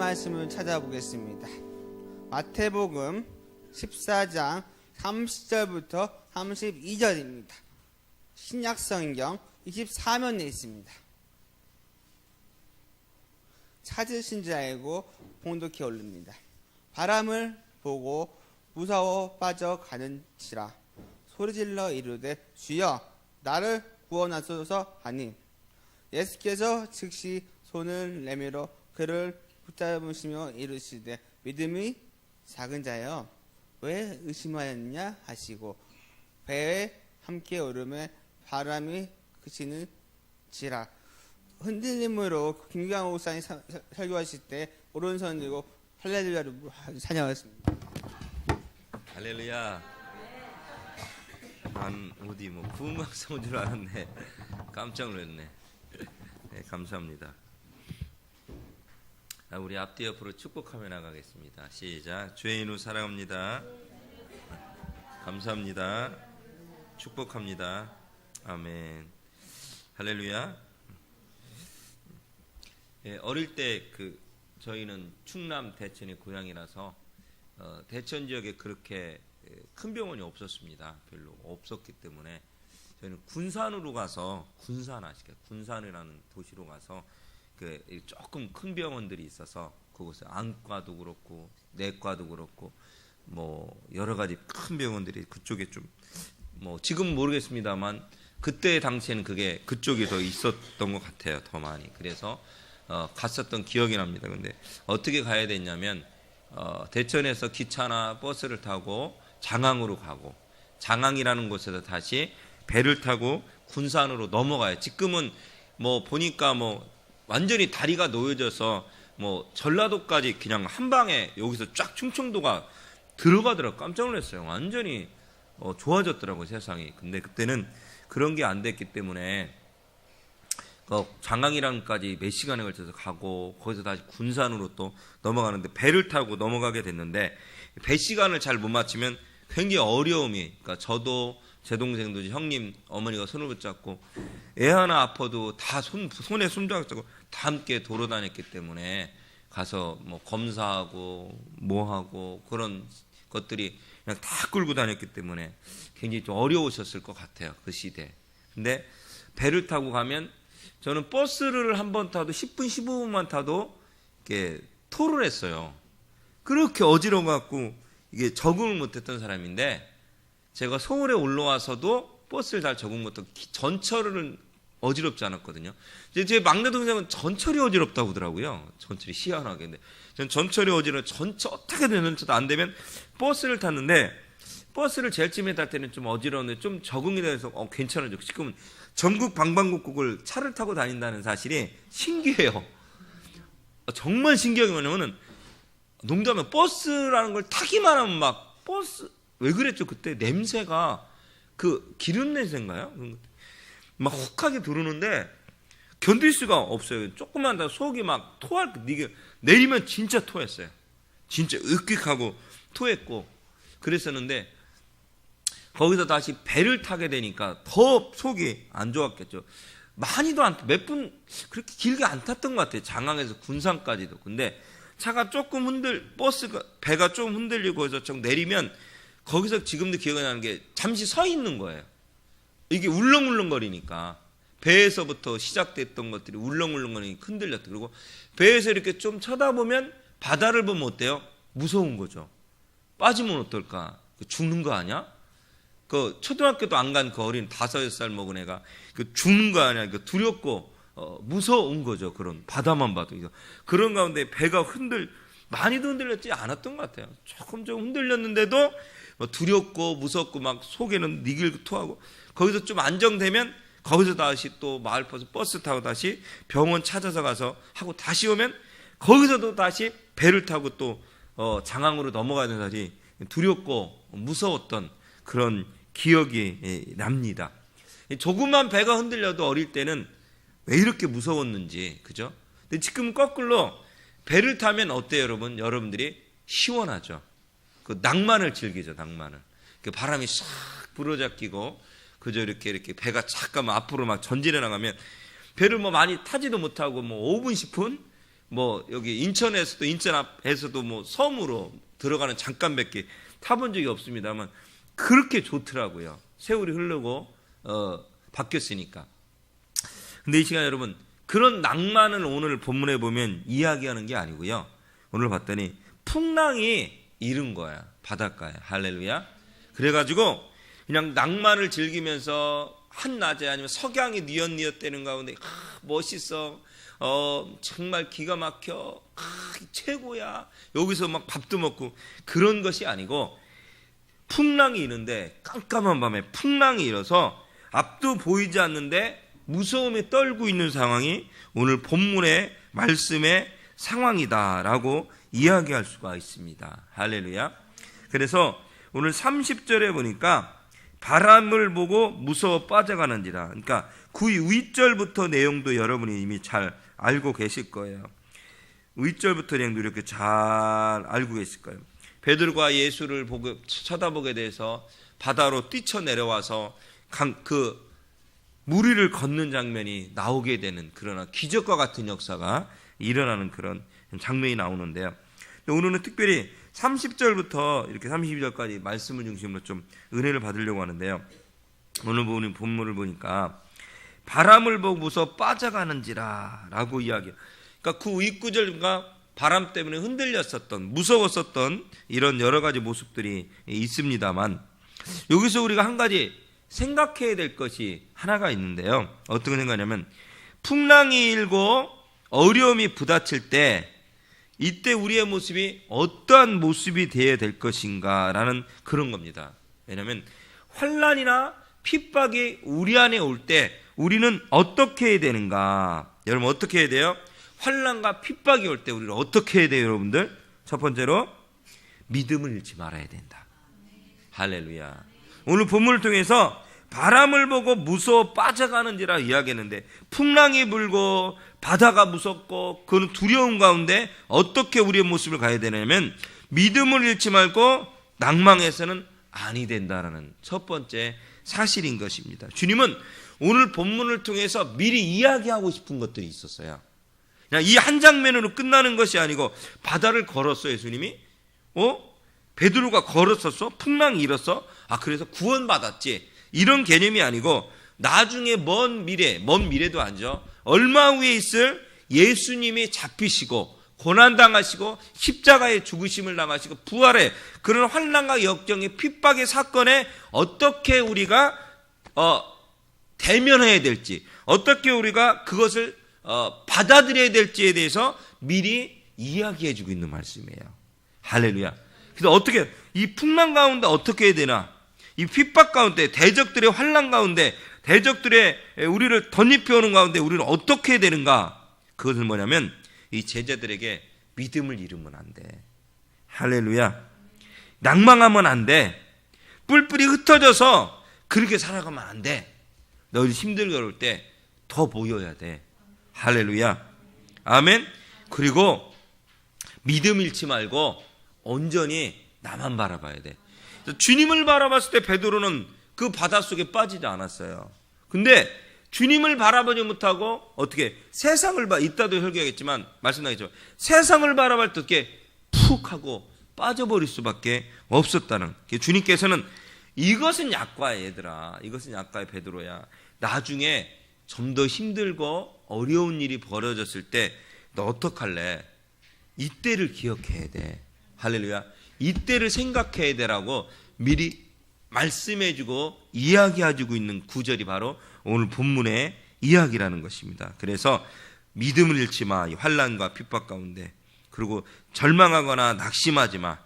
말씀을 찾아보겠습니다. 마태복음 14장 30절부터 32절입니다. 신약성경 24면에 있습니다. 찾으신 줄 알고 봉독해 올립니다. 바람을 보고 무서워 빠져가는지라 소리질러 이르되 주여 나를 구원하소서 하니 예수께서 즉시 손을 내밀어 그를 붙잡으시며 이르시되 믿음이 작은 자여 왜 의심하였냐 하시고 배에 함께 오르매 바람이 그치는지라. 흔들림으로 김경호 목사님 설교하실 때 오른손 들고 할렐루야를 찬양하였습니다. 할렐루야. 난 어디 뭐 부흥강사 온 줄 알았네. 깜짝 놀랐네. 네, 감사합니다. 우리 앞뒤 옆으로 축복하며 나가겠습니다. 시작. 주의 이름 사랑합니다. 감사합니다. 축복합니다. 아멘. 할렐루야. 예, 어릴 때 저희는 충남 대천이 고향이라서 대천 지역에 그렇게 큰 병원이 없었습니다. 별로 없었기 때문에 저희는 군산으로 가서 군산 아시겠어요? 군산이라는 도시로 가서 조금 큰 병원들이 있어서 그곳에 안과도 그렇고 내과도 그렇고 뭐 여러 가지 큰 병원들이 그쪽에 좀 뭐 지금 모르겠습니다만 그때 당시에는 그쪽이 더 있었던 것 같아요. 더 많이. 그래서 갔었던 기억이 납니다. 근데 어떻게 가야 됐냐면 대천에서 기차나 버스를 타고 장항으로 가고 장항이라는 곳에서 다시 배를 타고 군산으로 넘어가요. 지금은 뭐 보니까 뭐 완전히 다리가 놓여져서 뭐 전라도까지 그냥 한 방에 여기서 쫙 충청도가 들어가더라고요. 깜짝 놀랐어요. 완전히 좋아졌더라고요, 세상이. 근데 그때는 그런 게 안 됐기 때문에 장항이랑까지 몇 시간에 걸쳐서 가고 거기서 다시 군산으로 또 넘어가는데 배를 타고 넘어가게 됐는데 배 시간을 잘 못 맞추면 굉장히 어려움이, 그러니까 저도 제 동생도 형님 어머니가 손을 붙잡고 애 하나 아파도 다 손에 손잡고 다 함께 도로 다녔기 때문에 가서 뭐 검사하고 뭐하고 그런 것들이 그냥 다 끌고 다녔기 때문에 굉장히 좀 어려우셨을 것 같아요, 그 시대. 근데 배를 타고 가면 저는 버스를 한 번 타도 10분 15분만 타도 이렇게 토를 했어요. 그렇게 어지러워갖고 이게 적응을 못했던 사람인데 제가 서울에 올라와서도 버스를 잘 적응 못하고 전철은 어지럽지 않았거든요. 제 막내 동생은 전철이 어지럽다고 하더라고요. 전철이 희한하게. 근데 전 전철이 전철 어떻게 되는지도 안 되면 버스를 탔는데 버스를 제일 처음에 탈 때는 좀 어지러운데 좀 적응이 돼서 괜찮아져. 지금은 전국 방방곡곡을 차를 타고 다닌다는 사실이 신기해요. 정말 신기한 게 뭐냐면은 농담에 버스라는 걸 타기만 하면 막 버스 왜 그랬죠? 그때 냄새가 기름 냄새인가요? 막 혹하게 들어오는데 견딜 수가 없어요. 조금만 더 속이 막 이게 내리면 진짜 토했어요. 진짜 으끽하고 토했고 그랬었는데 거기서 다시 배를 타게 되니까 더 속이 안 좋았겠죠. 많이도 몇 분 그렇게 길게 안 탔던 것 같아요. 장항에서 군산까지도. 근데 차가 조금 배가 좀 흔들리고 해서 좀 내리면 거기서 지금도 기억이 나는 게 잠시 서 있는 거예요. 이게 울렁울렁거리니까 배에서부터 시작됐던 것들이 울렁울렁거리니까 흔들렸다. 그리고 배에서 이렇게 좀 쳐다보면 바다를 보면 어때요? 무서운 거죠. 빠지면 어떨까? 죽는 거 아니야? 초등학교도 안 간 그 어린 5살 먹은 애가 죽는 거 아니야? 두렵고 무서운 거죠. 그런 바다만 봐도. 그런 가운데 배가 많이도 흔들렸지 않았던 것 같아요. 조금 흔들렸는데도 두렵고 무섭고 막 속에는 니길고 토하고 거기서 좀 안정되면 거기서 다시 또 마을버스 버스 타고 다시 병원 찾아서 가서 하고 다시 오면 거기서도 다시 배를 타고 또 장항으로 넘어가야 되는 사람이 두렵고 무서웠던 그런 기억이 납니다. 조그만 배가 흔들려도 어릴 때는 왜 이렇게 무서웠는지, 그죠? 근데 지금 거꾸로 배를 타면 어때요, 여러분? 여러분들이 시원하죠. 낭만을 즐기죠, 낭만을. 바람이 싹 불어잡히고, 그저 이렇게 배가 잠깐 앞으로 막 전진해 나가면 배를 뭐 많이 타지도 못하고 5분, 10분? 뭐 여기 인천에서도 인천 앞에서도 뭐 섬으로 들어가는 잠깐밖에 타본 적이 없습니다만 그렇게 좋더라고요. 세월이 흐르고 바뀌었으니까. 근데 이 시간 여러분 그런 낭만을 오늘 본문에 보면 이야기하는 게 아니고요. 오늘 봤더니 풍랑이 이른 거야. 바닷가에. 할렐루야. 그래가지고 그냥 낭만을 즐기면서 한낮에 아니면 석양이 뉘엿뉘엿대는 가운데 멋있어. 정말 기가 막혀. 최고야. 여기서 막 밥도 먹고 그런 것이 아니고 풍랑이 이는데 깜깜한 밤에 풍랑이 일어서 앞도 보이지 않는데 무서움에 떨고 있는 상황이 오늘 본문의 말씀의 상황이다라고 이야기할 수가 있습니다. 할렐루야. 그래서 오늘 30절에 보니까 바람을 보고 무서워 빠져가는지라. 그러니까 그 윗절부터 내용도 여러분이 이미 잘 알고 계실 거예요. 윗절부터 내용도 이렇게 잘 알고 계실 거예요. 베드로가 예수를 쳐다보게 돼서 바다로 뛰쳐내려와서 그 무리를 걷는 장면이 나오게 되는 그러나 기적과 같은 역사가 일어나는 그런 장면이 나오는데요. 오늘은 특별히 30절부터 이렇게 32절까지 말씀을 중심으로 좀 은혜를 받으려고 하는데요. 오늘 보는 본문을 보니까 바람을 보고 무서워 빠져가는지라 라고 이야기해요. 그러니까 그 윗구절과 바람 때문에 흔들렸었던 무서웠었던 이런 여러 가지 모습들이 있습니다만 여기서 우리가 한 가지 생각해야 될 것이 하나가 있는데요. 어떤 생각하냐면 풍랑이 일고 어려움이 부딪힐 때 이때 우리의 모습이 어떠한 모습이 되어야 될 것인가라는 그런 겁니다. 왜냐하면 환난이나 핍박이 우리 안에 올 때 우리는 어떻게 해야 되는가? 여러분 어떻게 해야 돼요? 환난과 핍박이 올 때 우리는 어떻게 해야 돼요, 여러분들? 첫 번째로 믿음을 잃지 말아야 된다. 할렐루야. 오늘 본문을 통해서 바람을 보고 무서워 빠져가는지라 이야기했는데 풍랑이 불고 바다가 무섭고 그런 두려움 가운데 어떻게 우리의 모습을 가야 되냐면 믿음을 잃지 말고 낭망해서는 아니 된다라는 첫 번째 사실인 것입니다. 주님은 오늘 본문을 통해서 미리 이야기하고 싶은 것들이 있었어요. 그냥 이 한 장면으로 끝나는 것이 아니고 바다를 걸었어 예수님이. 베드로가 걸었었어? 풍랑이 일었어? 그래서 구원받았지. 이런 개념이 아니고 나중에 먼 미래도 아니죠. 얼마 후에 있을 예수님이 잡히시고 고난당하시고 십자가에 죽으심을 당하시고 부활의 그런 환난과 역경의 핍박의 사건에 어떻게 우리가 대면해야 될지 어떻게 우리가 그것을 받아들여야 될지에 대해서 미리 이야기해 주고 있는 말씀이에요. 할렐루야. 그래서 어떻게 이 풍랑 가운데 어떻게 해야 되나? 이 핍박 가운데 대적들의 환난 가운데 대적들의 우리를 덧입혀오는 가운데 우리는 어떻게 해야 되는가? 그것은 뭐냐면 이 제자들에게 믿음을 잃으면 안 돼. 할렐루야. 낭망하면 안 돼. 뿔뿔이 흩어져서 그렇게 살아가면 안 돼. 너희 힘들게 어려울 때 더 모여야 돼. 할렐루야. 아멘. 그리고 믿음 잃지 말고 온전히 나만 바라봐야 돼. 주님을 바라봤을 때 베드로는 그 바닷속에 빠지지 않았어요. 근데 주님을 바라보지 못하고 어떻게 세상을 이따도 설교하겠지만 말씀나겠죠. 세상을 바라볼 때 어떻게 푹 하고 빠져버릴 수밖에 없었다는. 주님께서는 이것은 약과야 얘들아. 이것은 약과야 베드로야. 나중에 좀 더 힘들고 어려운 일이 벌어졌을 때 너 어떡할래? 이때를 기억해야 돼. 할렐루야. 이때를 생각해야 되라고 미리 말씀해주고 이야기해주고 있는 구절이 바로 오늘 본문의 이야기라는 것입니다. 그래서 믿음을 잃지 마. 이 환난과 핍박 가운데. 그리고 절망하거나 낙심하지 마.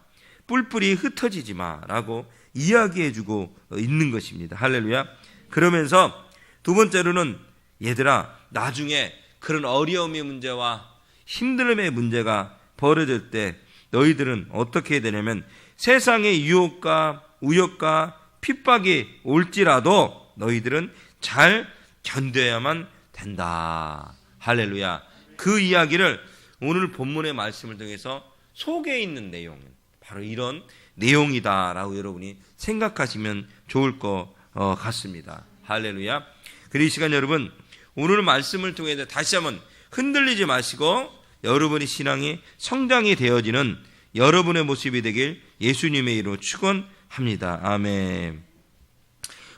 뿔뿔이 흩어지지 마라고 이야기해주고 있는 것입니다. 할렐루야. 그러면서 두 번째로는 얘들아 나중에 그런 어려움의 문제와 힘듦의 문제가 벌어질 때 너희들은 어떻게 해야 되냐면 세상의 유혹과 우욕과 핍박이 올지라도 너희들은 잘 견뎌야만 된다. 할렐루야. 그 이야기를 오늘 본문의 말씀을 통해서 속에 있는 내용은 바로 이런 내용이다라고 여러분이 생각하시면 좋을 것 같습니다. 할렐루야. 그리고 이 시간 여러분 오늘 말씀을 통해 다시 한번 흔들리지 마시고 여러분의 신앙이 성장이 되어지는 여러분의 모습이 되길 예수님의 이름으로 축원합니다. 아멘.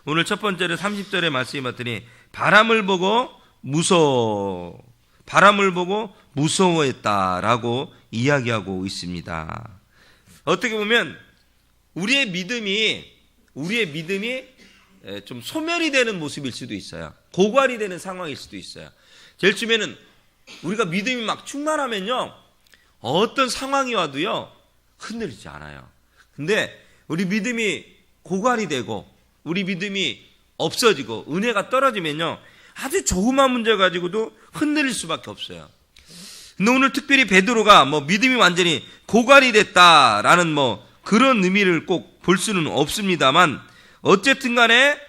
오늘 첫 번째로 30절의 말씀이 봤더니 바람을 보고 무서워했다라고 이야기하고 있습니다. 어떻게 보면 우리의 믿음이 좀 소멸이 되는 모습일 수도 있어요. 고갈이 되는 상황일 수도 있어요. 제일 처음에는 우리가 믿음이 막 충만하면요, 어떤 상황이 와도요 흔들리지 않아요. 근데 우리 믿음이 고갈이 되고 우리 믿음이 없어지고 은혜가 떨어지면요 아주 조그만 문제 가지고도 흔들릴 수밖에 없어요. 근데 오늘 특별히 베드로가 믿음이 완전히 고갈이 됐다라는 그런 의미를 꼭 볼 수는 없습니다만, 어쨌든 간에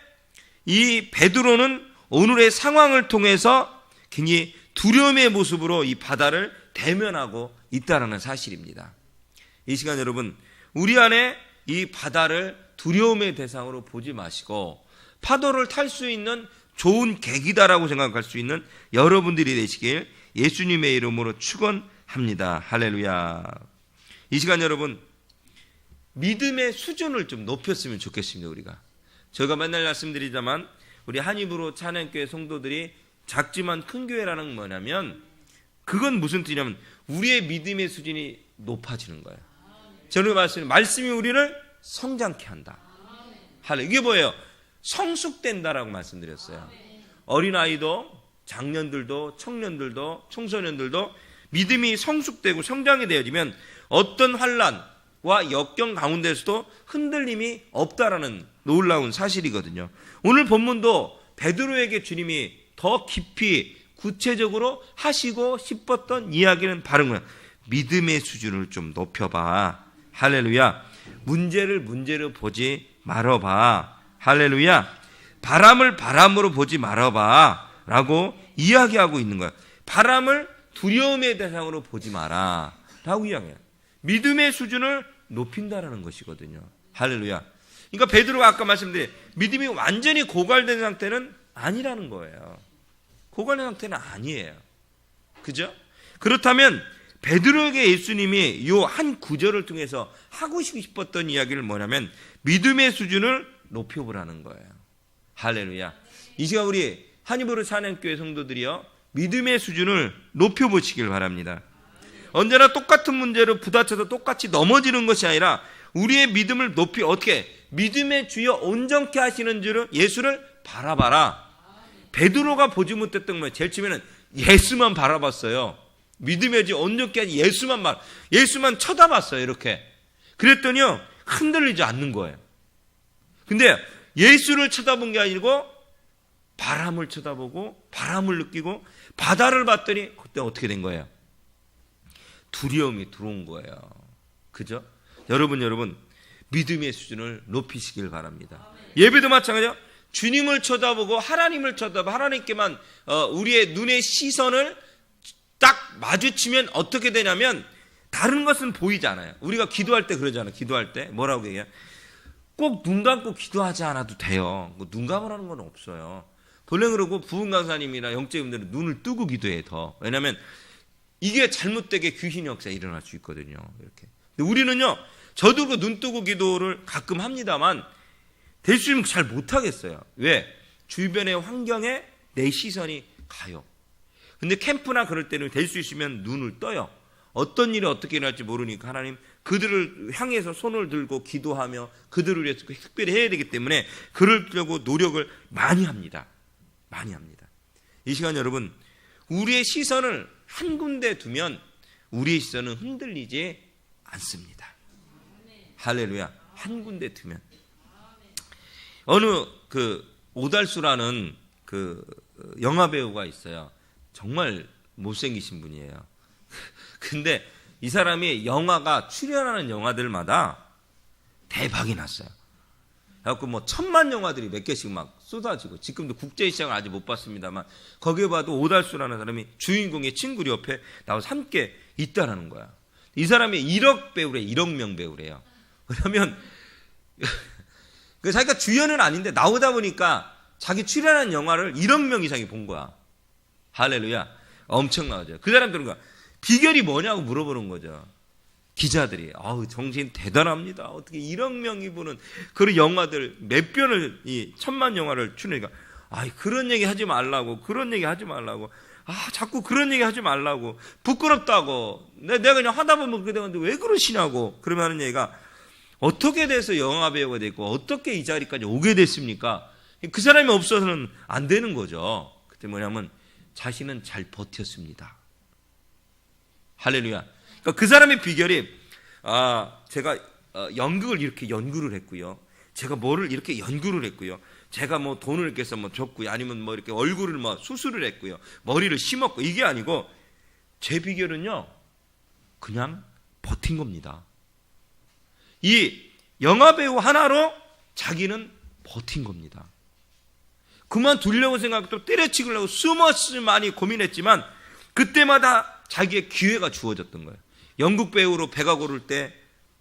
이 베드로는 오늘의 상황을 통해서 굉장히 두려움의 모습으로 이 바다를 대면하고 있다는 사실입니다. 이 시간 여러분, 우리 안에 이 바다를 두려움의 대상으로 보지 마시고 파도를 탈 수 있는 좋은 계기다라고 생각할 수 있는 여러분들이 되시길 예수님의 이름으로 축원합니다. 할렐루야. 이 시간 여러분, 믿음의 수준을 좀 높였으면 좋겠습니다. 우리가 제가 맨날 말씀드리자만 우리 한입으로 찬양교회 성도들이 작지만 큰 교회라는 건 뭐냐면, 그건 무슨 뜻이냐면 우리의 믿음의 수준이 높아지는 거예요. 저는 말씀이 우리를 성장케 한다. 할렐루야. 이게 뭐예요? 성숙된다라고 말씀드렸어요. 어린아이도 장년들도 청년들도 청소년들도 믿음이 성숙되고 성장이 되어지면 어떤 환난과 역경 가운데서도 흔들림이 없다라는 놀라운 사실이거든요. 오늘 본문도 베드로에게 주님이 더 깊이 구체적으로 하시고 싶었던 이야기는 바른 거야. 믿음의 수준을 좀 높여봐. 할렐루야. 문제를 문제로 보지 말아봐. 할렐루야. 바람을 바람으로 보지 말아봐 라고 이야기하고 있는 거야. 바람을 두려움의 대상으로 보지 마라 라고 이야기해요. 믿음의 수준을 높인다라는 것이거든요. 할렐루야. 그러니까 베드로가 아까 말씀드린 믿음이 완전히 고갈된 상태는 아니라는 거예요. 고갈된 상태는 아니에요. 그죠? 그렇다면 베드로에게 예수님이 이 한 구절을 통해서 하고 싶었던 이야기를 뭐냐면 믿음의 수준을 높여보라는 거예요. 할렐루야. 이 시간 우리 한입으로 찬양교회 성도들이요, 믿음의 수준을 높여보시길 바랍니다. 언제나 똑같은 문제로 부딪혀서 똑같이 넘어지는 것이 아니라 우리의 믿음을 높이, 어떻게 믿음의 주여 온전케 하시는 줄을 예수를 바라봐라. 베드로가 보지 못했던 거예요. 제일 처음에는 예수만 바라봤어요. 믿음의 주여 온전케 하시 예수만 쳐다봤어요. 이렇게. 그랬더니요 흔들리지 않는 거예요. 근데 예수를 쳐다본 게 아니고 바람을 쳐다보고 바람을 느끼고 바다를 봤더니 그때 어떻게 된 거예요? 두려움이 들어온 거예요. 그죠? 여러분 믿음의 수준을 높이시길 바랍니다. 예배도 마찬가지죠. 주님을 쳐다보고 하나님을 쳐다보고 하나님께만 우리의 눈의 시선을 딱 마주치면 어떻게 되냐면 다른 것은 보이지 않아요. 우리가 기도할 때 그러잖아요. 기도할 때 뭐라고 얘기해요? 꼭 눈 감고 기도하지 않아도 돼요. 눈 감으라는 건 없어요. 본래 그러고 부흥 강사님이나 영적인들은 눈을 뜨고 기도해 더. 왜냐하면 이게 잘못되게 귀신 역사가 일어날 수 있거든요. 이렇게. 근데 우리는요, 저도 그 눈 뜨고 기도를 가끔 합니다만 될 수 있으면 잘 못하겠어요. 왜? 주변의 환경에 내 시선이 가요. 근데 캠프나 그럴 때는 될 수 있으면 눈을 떠요. 어떤 일이 어떻게 일어날지 모르니까 하나님 그들을 향해서 손을 들고 기도하며 그들을 위해서 특별히 해야 되기 때문에 그러려고 노력을 많이 합니다. 많이 합니다. 이 시간 여러분, 우리의 시선을 한 군데 두면 우리의 시선은 흔들리지 않습니다. 할렐루야. 한 군데 두면. 어느 오달수라는 영화 배우가 있어요. 정말 못생기신 분이에요. 근데 이 사람이 영화가 출연하는 영화들마다 대박이 났어요. 그래갖고 1000만 영화들이 몇 개씩 막 쏟아지고, 지금도 국제시장을 아직 못 봤습니다만 거기에 봐도 오달수라는 사람이 주인공의 친구 옆에 나와서 함께 있다라는 거야. 이 사람이 1억 배우래. 1억 명 배우래요. 그러면 자기가 주연은 아닌데 나오다 보니까 자기 출연한 영화를 1억 명 이상이 본 거야. 할렐루야. 엄청나죠. 그 사람들은 비결이 뭐냐고 물어보는 거죠. 기자들이. 아우, 정신 대단합니다. 어떻게 1억 명이 보는 그런 영화들 몇 편을, 이 1000만 영화를 추니까, 그런 얘기 하지 말라고, 그런 얘기 하지 말라고. 자꾸 그런 얘기 하지 말라고. 부끄럽다고. 내가 그냥 하다 보면 그렇게 되는데 왜 그러시냐고. 그러면 하는 얘기가, 어떻게 돼서 영화 배우가 됐고, 어떻게 이 자리까지 오게 됐습니까? 그 사람이 없어서는 안 되는 거죠. 그때 뭐냐면, 자신은 잘 버텼습니다. 할렐루야. 그러니까 그 사람의 비결이, 제가 연극을 이렇게 연구를 했고요. 제가 뭐를 이렇게 연구를 했고요. 제가 뭐 돈을 이렇게 해서 뭐 줬고요. 아니면 뭐 이렇게 얼굴을 뭐 수술을 했고요. 머리를 심었고, 이게 아니고, 제 비결은요, 그냥 버틴 겁니다. 이 영화배우 하나로 자기는 버틴 겁니다. 그만두려고 생각도 때려치우려고 수없이 많이 고민했지만 그때마다 자기의 기회가 주어졌던 거예요. 연극 배우로 배가 고를 때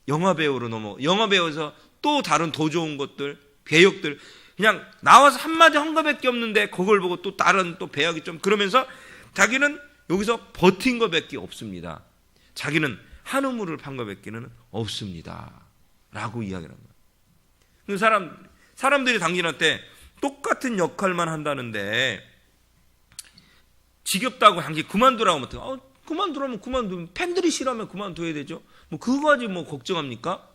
영화배우로 영화배우에서 또 다른 더 좋은 것들, 배역들, 그냥 나와서 한마디 한 거밖에 없는데 그걸 보고 또 다른 또 배역이 좀 그러면서 자기는 여기서 버틴 거밖에 없습니다. 자기는 한 우물을 판 거밖에는 없습니다. 라고 이야기를 합니다. 그 사람들이 당신한테 똑같은 역할만 한다는데 지겹다고 당신 그만두라고 하면 그만두라면 그만두면 팬들이 싫어하면 그만둬야 되죠. 뭐 그거 가지고 뭐 걱정합니까?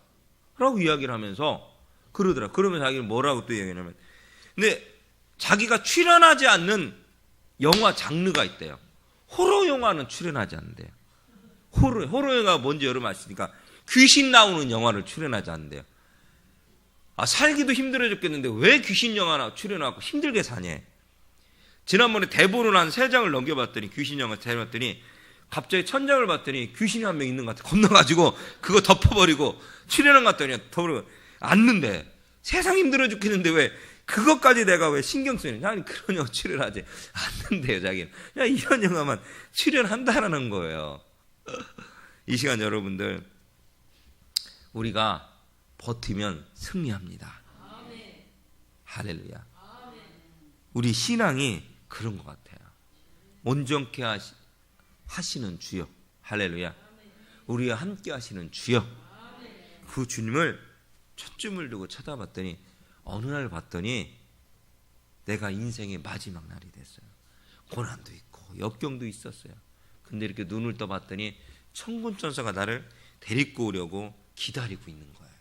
라고 이야기를 하면서 그러더라. 그러면 자기는 뭐라고 또 이야기하냐면, 근데 자기가 출연하지 않는 영화 장르가 있대요. 호러 영화는 출연하지 않는데요. 호러 영화가 뭔지 여러분 아시니까 귀신 나오는 영화를 출연하지 않는데요. 살기도 힘들어 죽겠는데 왜 귀신 영화나 출연하고 힘들게 사냐. 지난번에 대본을 한 3장을 넘겨봤더니, 귀신 영화 대봤더니 갑자기 천장을 봤더니 귀신이 한 명 있는 것 같아. 겁나가지고 그거 덮어버리고 출연한 것 같더니 덮어버리고 앉는데, 세상 힘들어 죽겠는데 왜 그것까지 내가 왜 신경 쓰냐. 아니 그런 영화 출연하지 않는데요. 자기는 그냥 이런 영화만 출연한다라는 거예요. 이 시간 여러분들, 우리가 버티면 승리합니다. 할렐루야. 우리 신앙이 그런 것 같아요. 온전케 하시는 주여. 할렐루야. 우리와 함께 하시는 주여. 그 주님을 초점을 두고 쳐다봤더니 어느 날 봤더니 내가 인생의 마지막 날이 됐어요. 고난도 있고 역경도 있었어요. 근데 이렇게 눈을 떠봤더니 천군 천사가 나를 데리고 오려고 기다리고 있는 거예요.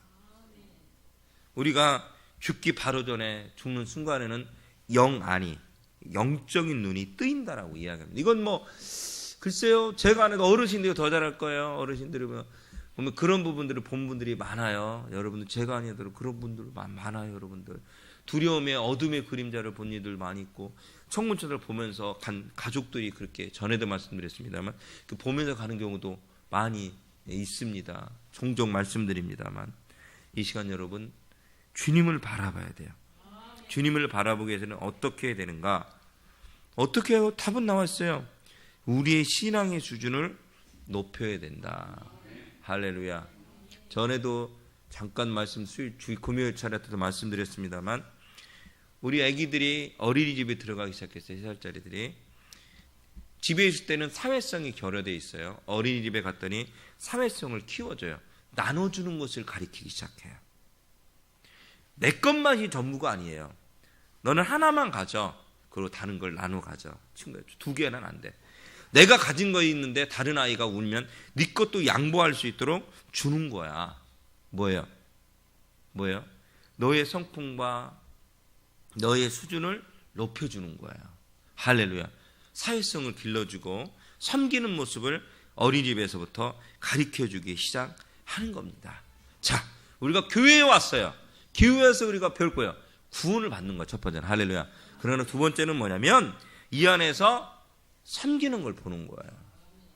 우리가 죽기 바로 전에 죽는 순간에는 영적인 눈이 뜨인다라고 이야기합니다. 이건 뭐 글쎄요, 제가 아는 어르신들이 더 잘할 거예요. 어르신들이 보면 그런 부분들을 본 분들이 많아요. 여러분들, 제가 아니더라도 그런 분들 많아요. 여러분들, 두려움의 어둠의 그림자를 본 이들 많이 있고, 천군천사를 보면서 간 가족들이 그렇게 전에도 말씀드렸습니다만 보면서 가는 경우도 많이 있습니다. 종종 말씀드립니다만, 이 시간 여러분, 주님을 바라봐야 돼요. 주님을 바라보기 위해서는 어떻게 해야 되는가? 어떻게 해요? 답은 나왔어요. 우리의 신앙의 수준을 높여야 된다. 할렐루야. 전에도 잠깐 금요일 차례 때도 말씀드렸습니다만, 우리 아기들이 어린이집에 들어가기 시작했어요. 3살짜리들이. 집에 있을 때는 사회성이 결여되어 있어요. 어린이집에 갔더니 사회성을 키워줘요. 나눠주는 것을 가리키기 시작해요. 내 것만이 전부가 아니에요. 너는 하나만 가져. 그리고 다른 걸 나눠 가져. 친구야, 2개는 안 돼. 내가 가진 거 있는데 다른 아이가 울면 네 것도 양보할 수 있도록 주는 거야. 뭐예요? 너의 성품과 너의 수준을 높여주는 거예요. 할렐루야. 사회성을 길러주고 섬기는 모습을 어린이집에서부터 가르쳐주기 시작하는 겁니다. 자, 우리가 교회에 왔어요. 교회에서 우리가 배울 거예요. 구원을 받는 거 첫 번째는. 할렐루야. 그러나 두 번째는 뭐냐면 이 안에서 섬기는 걸 보는 거예요.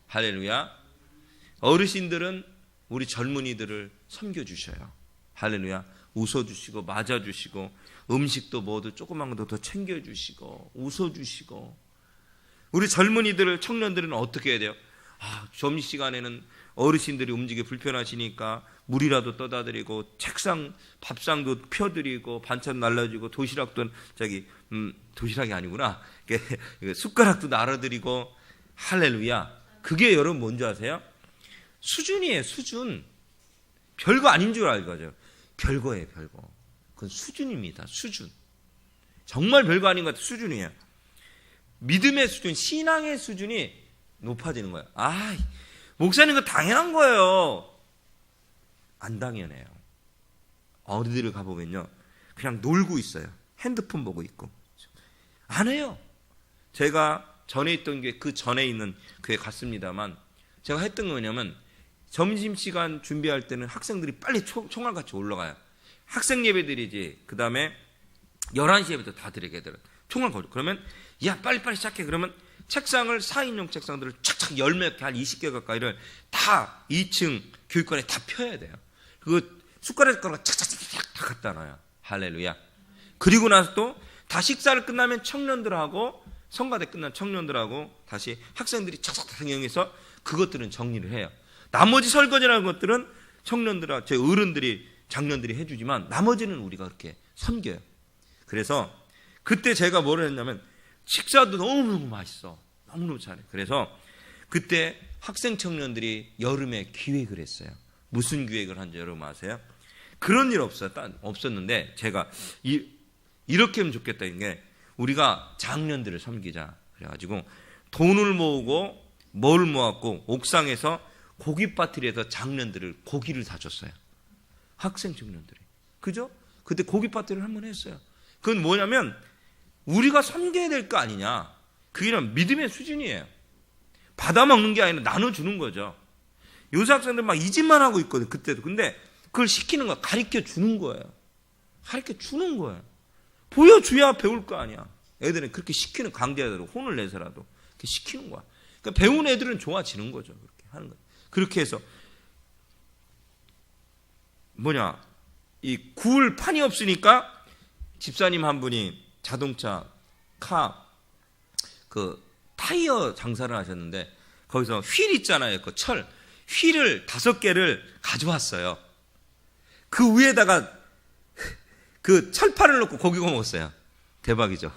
할렐루야. 어르신들은 우리 젊은이들을 섬겨주셔요. 할렐루야. 웃어주시고 맞아주시고 음식도 뭐도 조그만 것도 더 챙겨주시고 웃어주시고. 우리 젊은이들, 청년들은 어떻게 해야 돼요? 점심시간에는 어르신들이 움직이 불편하시니까 물이라도 떠다 드리고 밥상도 펴드리고 반찬 날라주고 도시락도 도시락이 아니구나. 숟가락도 날아드리고. 할렐루야. 그게 여러분 뭔지 아세요? 수준이에요, 수준. 별거 아닌 줄 알죠? 별거예요, 별거. 그건 수준입니다, 수준. 정말 별거 아닌 것 같아요, 수준이에요. 믿음의 수준, 신앙의 수준이 높아지는 거예요. 아, 목사님 그거 당연한 거예요. 안 당연해요. 어디를 가보면요, 그냥 놀고 있어요. 핸드폰 보고 있고. 안 해요. 제가 전에 있던 교회, 그 전에 있는 교회 갔습니다만, 제가 했던 거 뭐냐면, 점심시간 준비할 때는 학생들이 빨리 총알같이 올라가요. 학생 예배드리지. 그 다음에 11시 예배도 다 드리게 총알 걸죠. 그러면 야 빨리빨리 시작해. 그러면 책상을 4인용 책상들을 착착 10몇 개, 한 20개 가까이를 다 2층 교육관에 다 펴야 돼요. 그거 숟가락 착착착착 다 갖다 놔요. 할렐루야. 그리고 나서 또 다 식사를 끝나면 청년들하고 성가대 끝난 청년들하고 다시 학생들이 착착착 행해서 그것들은 정리를 해요. 나머지 설거지라는 것들은 청년들하고 제 어른들이 장년들이 해주지만 나머지는 우리가 그렇게 섬겨요. 그래서 그때 제가 뭐를 했냐면 식사도 너무너무 맛있어. 너무너무 잘해. 그래서 그때 학생 청년들이 여름에 기획을 했어요. 무슨 기획을 한지 여러분 아세요? 그런 일 없었는데 제가 이렇게 하면 좋겠다는 게 우리가 장년들을 섬기자. 그래가지고 돈을 모으고 뭘 모았고 옥상에서 고기 파티리에서 장년들을 고기를 사줬어요. 학생 청년들이. 그죠? 그때 고기 파티를 한번 했어요. 그건 뭐냐면 우리가 섬겨야 될 거 아니냐. 그게 믿음의 수준이에요. 받아먹는 게 아니라 나눠주는 거죠. 요새 학생들 막 이 짓만 하고 있거든. 그때도. 근데 그걸 시키는 거야. 가르쳐 주는 거예요. 가르쳐 주는 거예요. 보여줘야 배울 거 아니야. 애들은 그렇게 시키는 강제로 혼을 내서라도 그렇게 시키는 거야. 그러니까 배운 애들은 좋아지는 거죠. 그렇게 하는 거. 그렇게 해서 이 구울 판이 없으니까 집사님 한 분이 자동차 타이어 장사를 하셨는데 거기서 휠 있잖아요. 그 휠을 5개를 가져왔어요. 그 위에다가 그 철판을 넣고 고기 구워 먹었어요. 대박이죠.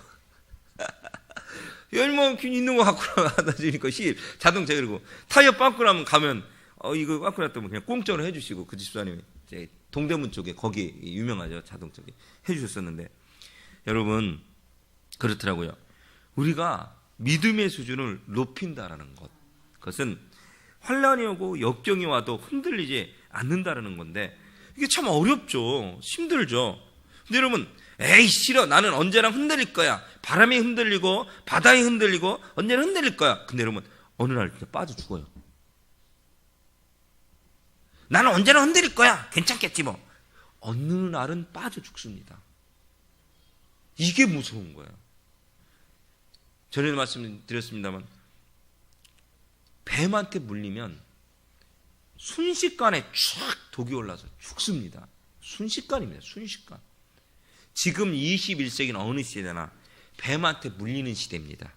열뭐 있는 거 갖고 나다 주니까 자동차 그리고 타이어 빵꾸 나면 가면 이거 빵꾸 났다면 그냥 공짜로 해주시고 그 집사님이 이제 동대문 쪽에 거기 유명하죠. 자동차 해주셨었는데 여러분 그렇더라고요. 우리가 믿음의 수준을 높인다라는 것, 그것은 환란이 오고 역경이 와도 흔들리지 않는다라는 건데 이게 참 어렵죠. 힘들죠. 근데 여러분 에이 싫어. 나는 언제나 흔들릴 거야. 바람이 흔들리고 바다에 흔들리고 언제나 흔들릴 거야. 근데 여러분 어느 날 진짜 빠져 죽어요. 나는 언제나 흔들릴 거야. 괜찮겠지 뭐. 어느 날은 빠져 죽습니다. 이게 무서운 거예요. 전에도 말씀드렸습니다만 뱀한테 물리면 순식간에 쫙 독이 올라서 죽습니다. 순식간입니다. 순식간. 지금 21세기는 어느 시대나 뱀한테 물리는 시대입니다.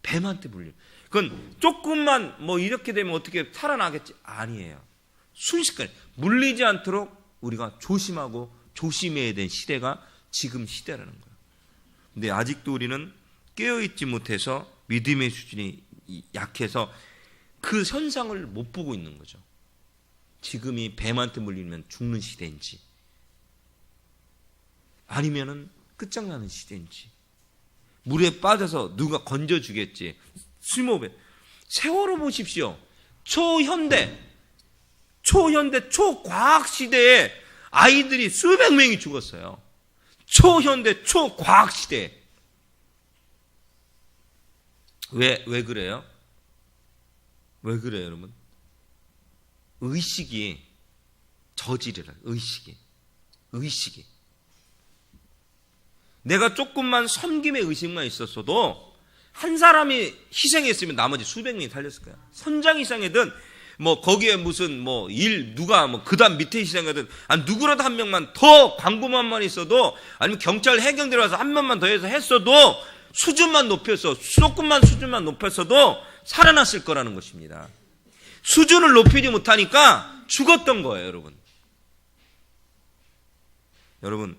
뱀한테 물려. 그건 조금만 이렇게 되면 어떻게 살아나겠지? 아니에요. 순식간에 물리지 않도록 우리가 조심하고 조심해야 된 시대가 지금 시대라는 거예요. 근데 아직도 우리는 깨어있지 못해서 믿음의 수준이 약해서 그 현상을 못 보고 있는 거죠. 지금이 뱀한테 물리면 죽는 시대인지 아니면은 끝장나는 시대인지 물에 빠져서 누가 건져주겠지. 수모배 세월호 보십시오. 초현대 초과학 시대에 아이들이 수백 명이 죽었어요. 초현대 초과학 시대에. 왜 그래요? 왜 그래요, 여러분? 의식이 저지르라. 의식이. 내가 조금만 섬김의 의식만 있었어도 한 사람이 희생했으면 나머지 수백 명이 살렸을 거야. 선장 희생이든 거기에 무슨 누가 그다음 밑에 희생하든 누구라도 한 명만 더 광부만만 있어도 아니면 경찰 해경 들어가서 한 명만 더 해서 했어도 수준만 높였어도 살아났을 거라는 것입니다. 수준을 높이지 못하니까 죽었던 거예요, 여러분. 여러분,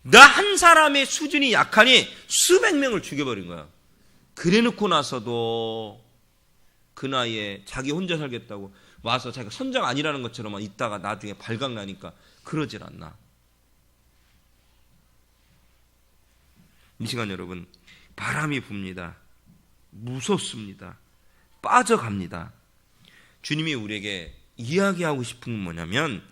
나 한 사람의 수준이 약하니 수백 명을 죽여버린 거야. 그래놓고 나서도 그 나이에 자기 혼자 살겠다고 와서 자기가 선장 아니라는 것처럼 있다가 나중에 발각나니까 그러질 않나. 이 시간 여러분, 바람이 붑니다. 무섭습니다. 빠져갑니다. 주님이 우리에게 이야기하고 싶은 건 뭐냐면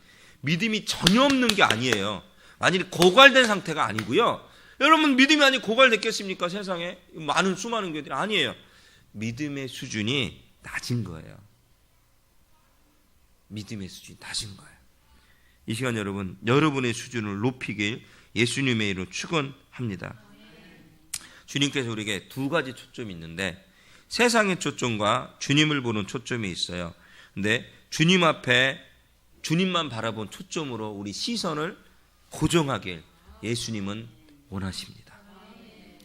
믿음이 전혀 없는 게 아니에요. 완전히 고갈된 상태가 아니고요. 여러분, 믿음이 아니 고갈됐겠습니까? 세상에 많은 수많은 교회들이 아니에요. 믿음의 수준이 낮은 거예요. 믿음의 수준이 낮은 거예요. 이 시간 여러분, 여러분의 수준을 높이길 예수님의 이름으로 축원합니다. 주님께서 우리에게 두 가지 초점이 있는데 세상의 초점과 주님을 보는 초점이 있어요. 근데 주님 앞에 주님만 바라본 초점으로 우리 시선을 고정하길 예수님은 원하십니다.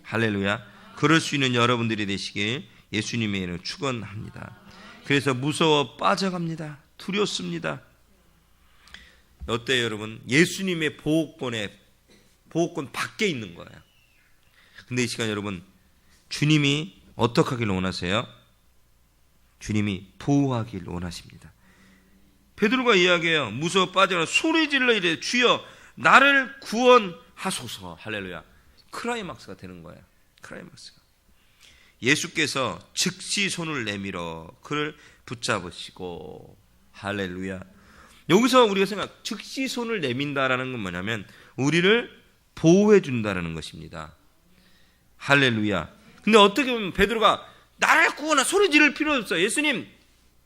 할렐루야. 그럴 수 있는 여러분들이 되시길 예수님의 이름으로 축원합니다. 그래서 무서워 빠져갑니다. 두렵습니다. 어때요 여러분? 예수님의 보호권 밖에 있는 거예요. 근데 이 시간 여러분, 주님이 어떻게 하길 원하세요? 주님이 보호하길 원하십니다. 베드로가 이야기해요. 무서워 빠져라 소리질러 이래 주여 나를 구원하소서. 할렐루야. 크라이막스가 되는 거예요. 크라이막스가. 예수께서 즉시 손을 내밀어 그를 붙잡으시고. 할렐루야. 여기서 우리가 즉시 손을 내민다라는 건 뭐냐면 우리를 보호해 준다라는 것입니다. 할렐루야. 근데 어떻게 보면 베드로가 나를 구원하 소리 지를 필요 없어요. 예수님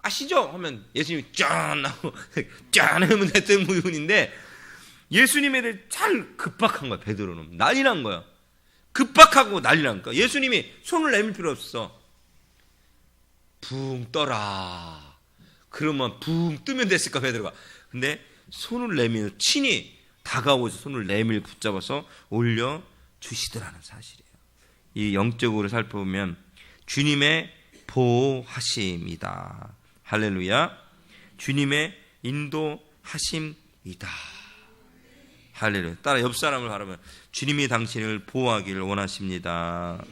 아시죠? 하면 예수님이 짠 하고 짠 하면 됐던 부분인데 예수님에 대해 잘 급박한 거야. 베드로는 난리 난 거야. 급박하고 난리 난 거야. 예수님이 손을 내밀 필요 없어. 붕 떠라. 그러면 붕 뜨면 됐을까 베드로가. 근데 손을 내밀어 친히 다가오셔서 손을 내밀 붙잡아서 올려 주시더라는 사실이에요. 이 영적으로 살펴보면 주님의 보호하심이다. 할렐루야. 주님의 인도하심이다. 할렐루야. 따라 옆 사람을 바라보면 주님이 당신을 보호하기를 원하십니다.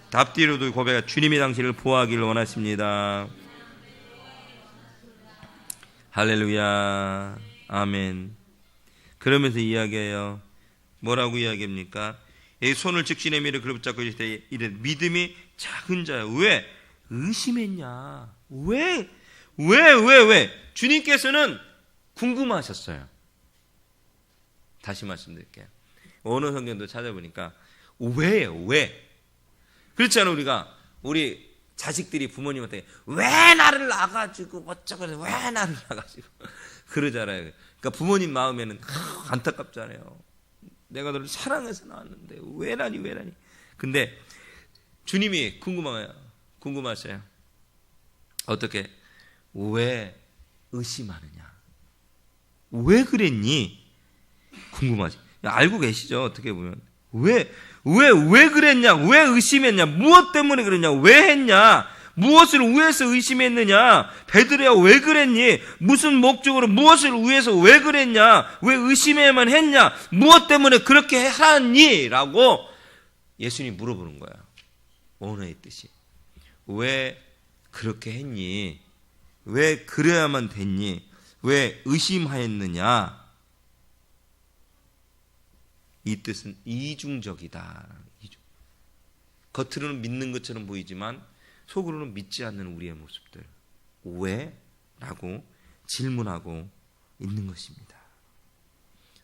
답디로도 고백하 주님이 당신을 보호하기를 원하십니다. 할렐루야. 아멘. 그러면서 이야기해요. 뭐라고 이야기합니까? 이 손을 즉시 내밀어 그를 붙잡고 있을 때 이래 믿음이 작은 자야. 왜? 의심했냐? 왜? 주님께서는 궁금하셨어요. 다시 말씀드릴게요. 어느 성경도 찾아보니까 왜예요? 왜? 그렇잖아요. 우리 자식들이 부모님한테 왜 나를 낳아가지고 어쩌고 왜 나를 낳아가지고 그러잖아요. 그러니까 부모님 마음에는 안타깝잖아요. 내가 너를 사랑해서 낳았는데 왜 나니. 근데 주님이 궁금하세요. 어떻게? 왜 의심하느냐? 왜 그랬니? 궁금하지. 알고 계시죠? 어떻게 보면 왜 그랬냐? 왜 의심했냐? 무엇 때문에 그랬냐? 왜 했냐? 무엇을 위해서 의심했느냐? 베드로야 왜 그랬니? 무슨 목적으로 무엇을 위해서 왜 그랬냐? 왜 의심해야만 했냐? 무엇 때문에 그렇게 하니? 라고 예수님이 물어보는 거야. 원어의 뜻이. 왜 그렇게 했니? 왜 그래야만 됐니? 왜 의심하였느냐? 이 뜻은 이중적이다. 겉으로는 믿는 것처럼 보이지만 속으로는 믿지 않는 우리의 모습들. 왜? 라고 질문하고 있는 것입니다.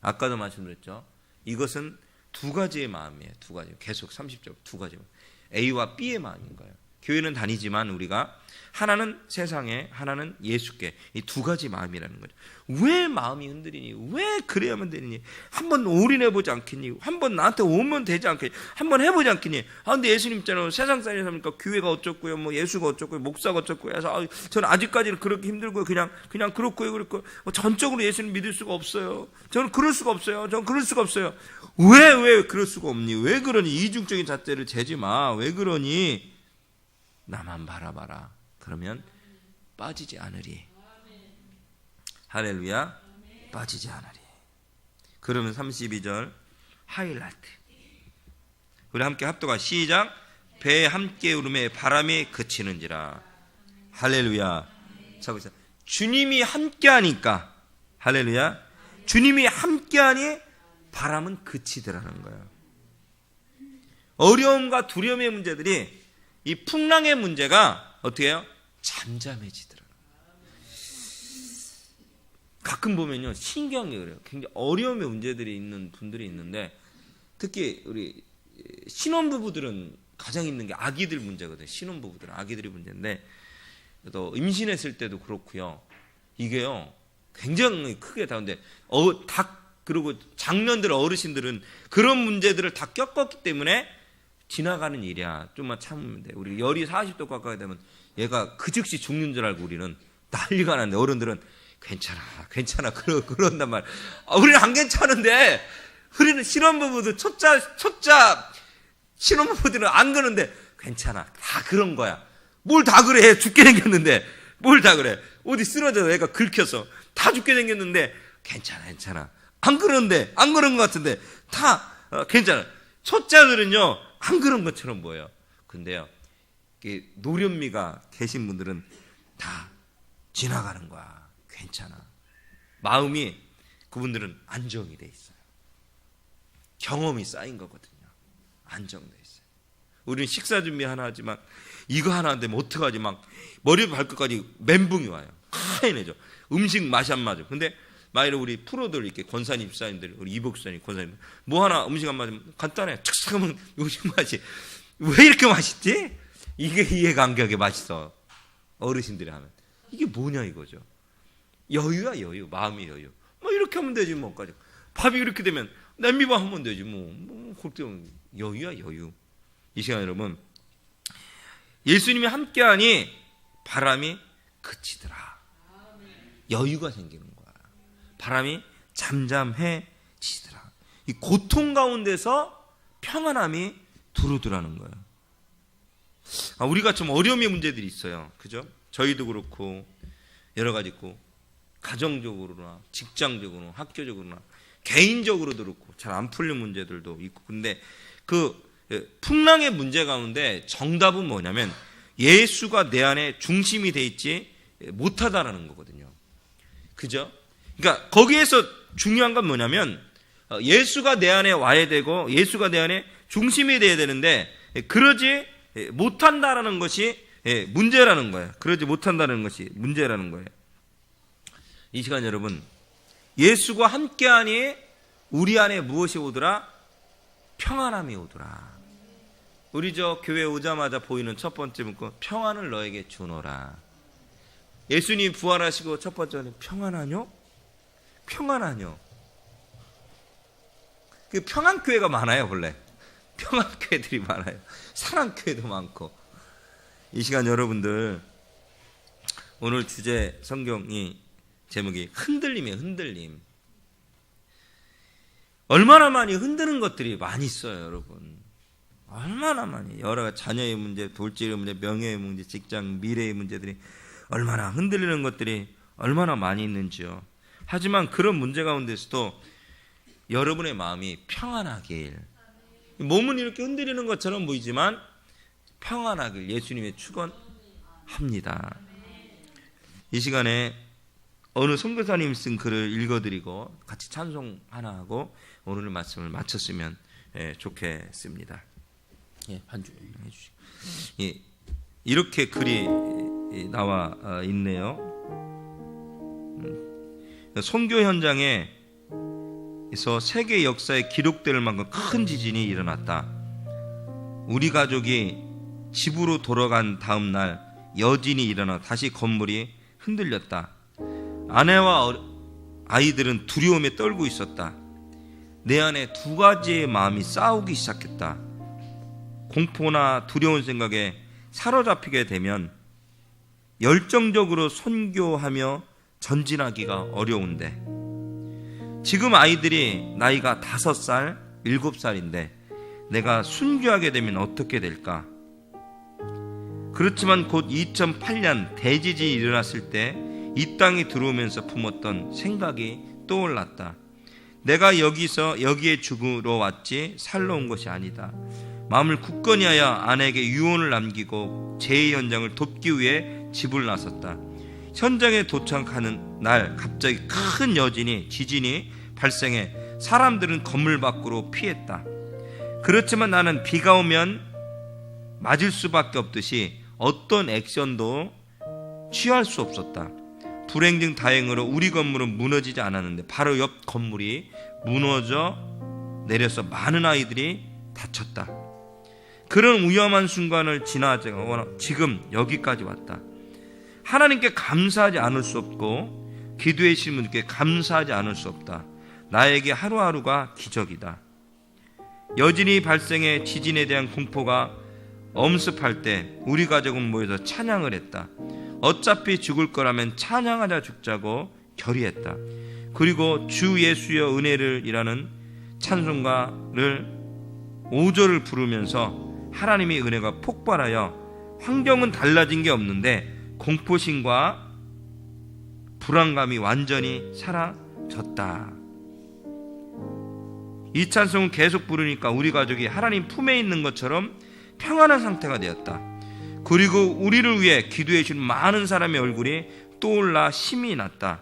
아까도 말씀드렸죠. 이것은 두 가지의 마음이에요. 두 가지. 계속 30절 두 가지. A와 B의 마음인 거예요. 교회는 다니지만 우리가 하나는 세상에 하나는 예수께 이 두 가지 마음이라는 거죠. 왜 마음이 흔들리니? 왜 그래야만 되니? 한번 올인해보지 않겠니? 한번 나한테 오면 되지 않겠니? 한번 해보지 않겠니? 근데 예수님 있잖아요. 세상 사람이 삽니까? 교회가 어쩌고요, 뭐 예수가 어쩌고요, 목사가 어쩌고요 해서 저는 아직까지는 그렇게 힘들고요. 그냥 그렇고요. 전적으로 예수님 믿을 수가 없어요. 저는 그럴 수가 없어요. 왜 그럴 수가 없니? 왜 그러니? 이중적인 잣대를 재지 마. 왜 그러니? 나만 바라봐라. 그러면 빠지지 않으리. 할렐루야. 빠지지 않으리. 그러면 32절 하이라이트. 우리 함께 합독하 시작. 배 함께 울음에 바람이 그치는지라. 할렐루야. 자, 보세요. 주님이 함께하니까, 할렐루야, 주님이 함께하니 바람은 그치더라는 거예요. 어려움과 두려움의 문제들이, 이 풍랑의 문제가 어떻게 해요? 잠잠해지더라고요. 가끔 보면요, 신기한 게 그래요. 굉장히 어려움의 문제들이 있는 분들이 있는데, 특히 우리 신혼부부들은 가장 있는 게 아기들 문제거든요. 신혼부부들은 아기들이 문제인데, 또 임신했을 때도 그렇고요. 이게요, 굉장히 크게 다른데, 그리고 장년들, 어르신들은 그런 문제들을 다 겪었기 때문에 지나가는 일이야. 좀만 참으면 돼. 우리 열이 40도 가까이 되면 얘가 그 즉시 죽는 줄 알고 우리는 난리가 났는데, 어른들은 괜찮아 그런단 말이야. 우리는 안 괜찮은데, 우리는 신혼부부도 초짜 신혼부부들은 안 그러는데 괜찮아, 다 그런 거야. 뭘 다 그래, 죽게 생겼는데 뭘 다 그래. 어디 쓰러져 애가 긁혀서 다 죽게 생겼는데 괜찮아 안 그런데, 안 그런 것 같은데 다 괜찮아. 초짜들은요 안 그런 것처럼 보여요. 근데요, 노련미가 계신 분들은 다 지나가는 거야. 괜찮아. 마음이, 그분들은 안정이 돼 있어요. 경험이 쌓인 거거든요. 안정돼 있어요. 우리는 식사 준비 하나 하지만 이거 하나 안 되면 어떡하지, 막 머리 발끝까지 멘붕이 와요. 하얘내죠. 음식 맛이 안 맞아. 근데 만일에 우리 프로들, 이렇게 권사님 집사님들, 우리 이복사님 권사님, 뭐 하나 음식 안 맞으면 간단해. 착착 하면 음식 맛이 왜 이렇게 맛있지? 이게 이해관계하게 맛있어. 어르신들이 하면 이게 뭐냐 이거죠. 여유야, 여유. 마음이 여유. 뭐 이렇게 하면 되지 뭐까지. 밥이 이렇게 되면 냄비밥 하면 되지 뭐 그때 여유야, 여유. 이 시간 여러분, 예수님이 함께하니 바람이 그치더라. 여유가 생기는 거야. 바람이 잠잠해지더라. 이 고통 가운데서 평안함이 들어오더라는 거예요. 우리가 좀 어려움의 문제들이 있어요. 그죠? 저희도 그렇고 여러 가지 있고, 가정적으로나 직장적으로나 학교적으로나 개인적으로도 그렇고 잘 안 풀린 문제들도 있고. 근데 그 풍랑의 문제 가운데 정답은 뭐냐면 예수가 내 안에 중심이 돼 있지 못하다라는 거거든요. 그죠? 그러니까 거기에서 중요한 건 뭐냐면 예수가 내 안에 와야 되고 예수가 내 안에 중심이 돼야 되는데 그러지 못한다라는 것이 문제라는 거예요. 그러지 못한다는 것이 문제라는 거예요. 이 시간 여러분, 예수가 함께하니 우리 안에 무엇이 오더라? 평안함이 오더라. 우리 저 교회 오자마자 보이는 첫 번째 문구, 평안을 너에게 주노라. 예수님 부활하시고 첫 번째는 평안하뇨? 평안하뇨? 그 평안교회가 많아요. 원래 평안교회들이 많아요. 사랑교회도 많고. 이 시간 여러분들, 오늘 주제 성경이 제목이 흔들림이에요. 흔들림. 얼마나 많이 흔드는 것들이 많이 있어요, 여러분. 얼마나 많이. 여러 가지 자녀의 문제, 돌직의 문제, 명예의 문제, 직장, 미래의 문제들이 얼마나 흔들리는 것들이 얼마나 많이 있는지요. 하지만 그런 문제 가운데서도 여러분의 마음이 평안하길, 몸은 이렇게 흔들리는 것처럼 보이지만 평안하길 예수님의 축원합니다. 이 시간에 어느 선교사님 쓴 글을 읽어드리고 같이 찬송 하나 하고 오늘 말씀을 마쳤으면 좋겠습니다. 반주 해주시고. 이렇게 글이 나와 있네요. 선교 현장에서 세계 역사에 기록될 만큼 큰 지진이 일어났다. 우리 가족이 집으로 돌아간 다음 날 여진이 일어나 다시 건물이 흔들렸다. 아내와 아이들은 두려움에 떨고 있었다. 내 안에 두 가지의 마음이 싸우기 시작했다. 공포나 두려운 생각에 사로잡히게 되면 열정적으로 선교하며 전진하기가 어려운데, 지금 아이들이 나이가 5살, 7살인데 내가 순교하게 되면 어떻게 될까? 그렇지만 곧 2008년 대지진이 일어났을 때 이 땅에 들어오면서 품었던 생각이 떠올랐다. 내가 여기에 죽으러 왔지 살러 온 것이 아니다. 마음을 굳건히 하여 아내에게 유언을 남기고 재해 현장을 돕기 위해 집을 나섰다. 현장에 도착하는 날 갑자기 큰 지진이 발생해 사람들은 건물 밖으로 피했다. 그렇지만 나는 비가 오면 맞을 수밖에 없듯이 어떤 액션도 취할 수 없었다. 불행 중 다행으로 우리 건물은 무너지지 않았는데 바로 옆 건물이 무너져 내려서 많은 아이들이 다쳤다. 그런 위험한 순간을 지나가거나 지금 여기까지 왔다. 하나님께 감사하지 않을 수 없고 기도해 주신 분께 감사하지 않을 수 없다. 나에게 하루하루가 기적이다. 여진이 발생해 지진에 대한 공포가 엄습할 때 우리 가족은 모여서 찬양을 했다. 어차피 죽을 거라면 찬양하자 죽자고 결의했다. 그리고 주 예수여 은혜를 이라는 찬송가를 5절을 부르면서 하나님의 은혜가 폭발하여 환경은 달라진 게 없는데 공포심과 불안감이 완전히 사라졌다. 이 찬송을 계속 부르니까 우리 가족이 하나님 품에 있는 것처럼 평안한 상태가 되었다. 그리고 우리를 위해 기도해 준 많은 사람의 얼굴이 떠올라 힘이 났다.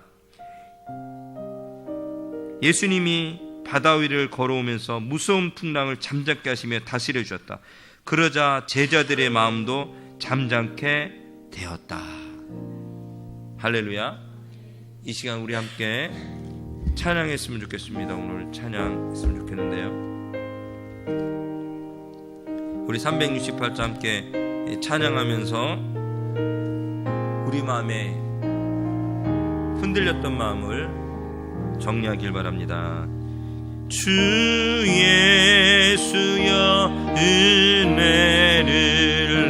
예수님이 바다 위를 걸어오면서 무서운 풍랑을 잠잠케 하시며 다스려 주셨다. 그러자 제자들의 마음도 잠잠케 되었다. 할렐루야. 이 시간 우리 함께 찬양했으면 좋겠습니다. 오늘 찬양했으면 좋겠는데요, 우리 368자 함께 찬양하면서 우리 마음에 흔들렸던 마음을 정리하길 바랍니다. 주 예수여 은혜를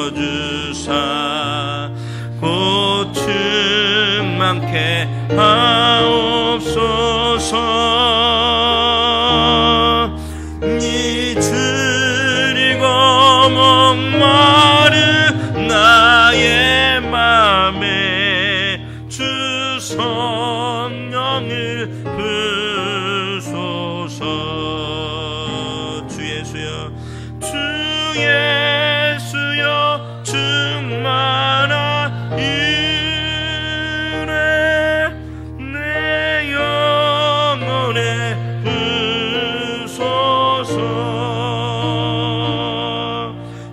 내려주사 곧 충만케 하옵소서. 이 줄이고 목마른 나의 맘에 주 성령을 부소서. 주 예수여 주 예수여 충만한 은혜 내 영혼에 부소서.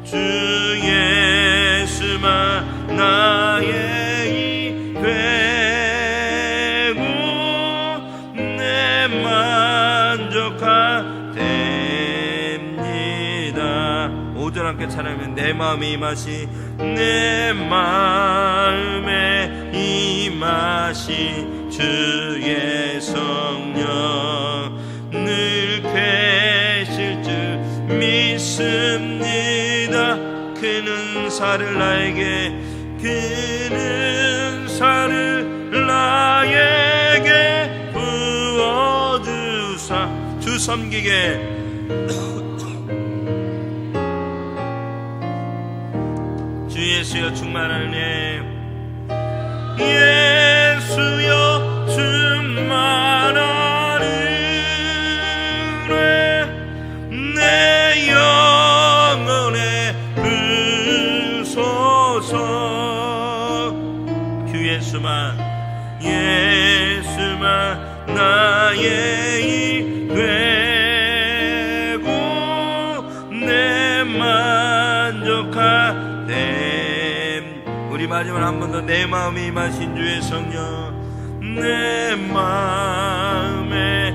주 예수만 나의 이 되고 내 만족하 됩니다. 5절 함께 찬양하면 내 마음에 임하시 내 마음에 임하시 주의 성령 늘 계실 줄 믿습니다. 그는 사를 나에게 그는 사를 나에게 부어주사 주 섬기게 주 예수여 충만한 은혜 예수여 충만한 은혜 내 영혼에 부소서. 주 예수만 나의 이 되고 내 만족하 됨. 우리 마지막 한 번 더 내 마음에 임하신 주의 성령 내 마음에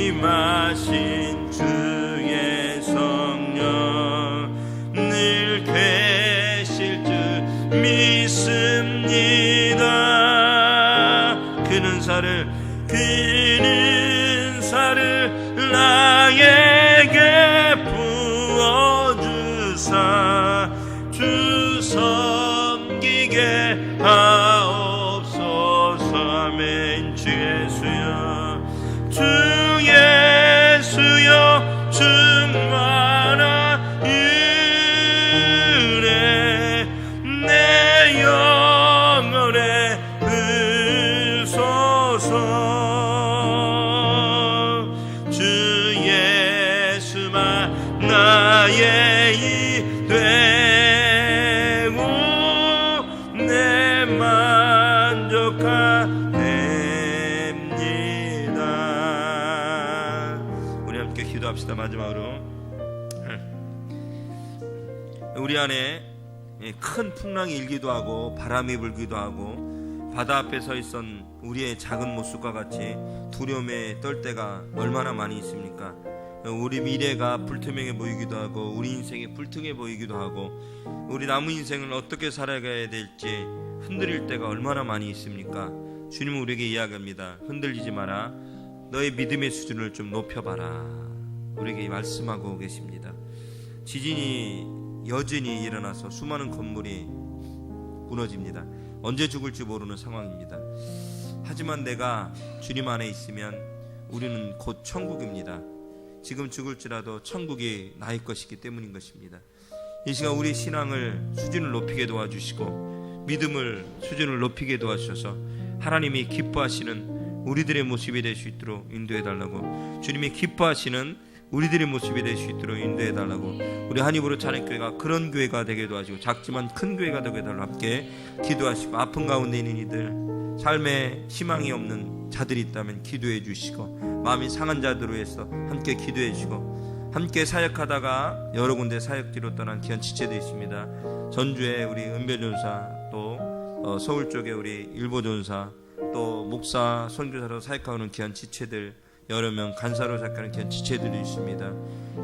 임하신 주의 성령 늘 계실 줄 믿습니다. 그는 사를 나에게 부어주사 주 섬기게 하옵소서. 아멘. 주 예수여 나의 이 되고 내 만족하냅니다. 우리 함께 기도합시다. 마지막으로 우리 안에 큰 풍랑이 일기도 하고 바람이 불기도 하고 바다 앞에 서 있던 우리의 작은 모습과 같이 두려움에 떨 때가 얼마나 많이 있습니까? 우리 미래가 불투명해 보이기도 하고 우리 인생이 불투명해 보이기도 하고 우리 남은 인생을 어떻게 살아가야 될지 흔들릴 때가 얼마나 많이 있습니까? 주님은 우리에게 이야기합니다. 흔들리지 마라. 너의 믿음의 수준을 좀 높여봐라. 우리에게 말씀하고 계십니다. 지진이 여진이 일어나서 수많은 건물이 무너집니다. 언제 죽을지 모르는 상황입니다. 하지만 내가 주님 안에 있으면 우리는 곧 천국입니다. 지금 죽을지라도 천국이 나의 것이기 때문인 것입니다. 이 시간 우리 신앙을 수준을 높이게 도와주시고 믿음을 수준을 높이게 도와주셔서 하나님이 기뻐하시는 우리들의 모습이 될 수 있도록 인도해달라고, 주님이 기뻐하시는 우리들의 모습이 될 수 있도록 인도해달라고, 우리 한입으로 찬양교회가 그런 교회가 되게 도와주시고 작지만 큰 교회가 되게 해달라고 함께 기도하시고, 아픈 가운데 있는 이들, 삶에 희망이 없는 자들이 있다면 기도해 주시고, 마음이 상한 자들을 위해서 함께 기도해 주시고, 함께 사역하다가 여러 군데 사역지로 떠난 귀한 지체도 있습니다. 전주에 우리 은별전사, 또 서울 쪽에 우리 일보전사, 또 목사, 선교사로 사역하는 귀한 지체들 여러 명, 간사로 사역하는 귀한 지체들이 있습니다.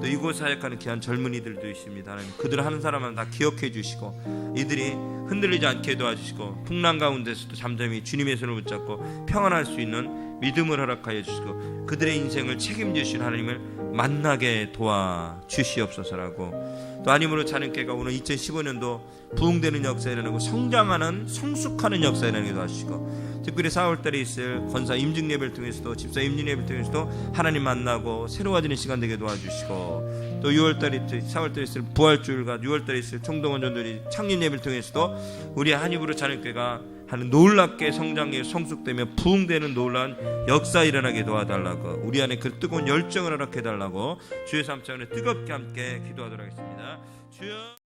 또 이곳 사역하는 귀한 젊은이들도 있습니다. 하나님, 그들 한 사람은 다 기억해 주시고 이들이 흔들리지 않게 도와주시고 풍랑 가운데서도 잠잠히 주님의 손을 붙잡고 평안할 수 있는 믿음을 허락하여 주시고 그들의 인생을 책임지신 하나님을 만나게 도와주시옵소서라고, 또 아님으로 찬양교회가 오늘 2015년도 부흥되는 역사에 일어나고 성장하는 성숙하는 역사에 일어나게 도와주시고, 특별히 4월달에 있을 권사 임직 예배를 통해서도 집사 임직 예배를 통해서도 하나님 만나고 새로워지는 시간 되게 도와주시고, 또 6월달에 4월달에 있을 부활주일과 6월달에 있을 총동원 전도리 창립 예배를 통해서도 우리 한입으로 찬양교회가 하는 놀랍게 성장해 성숙되며 부흥되는 놀라운 역사 일어나게 도와달라고, 우리 안에 그 뜨거운 열정을 허락해달라고 주의 삼창을 뜨겁게 함께 기도하도록 하겠습니다. 주여.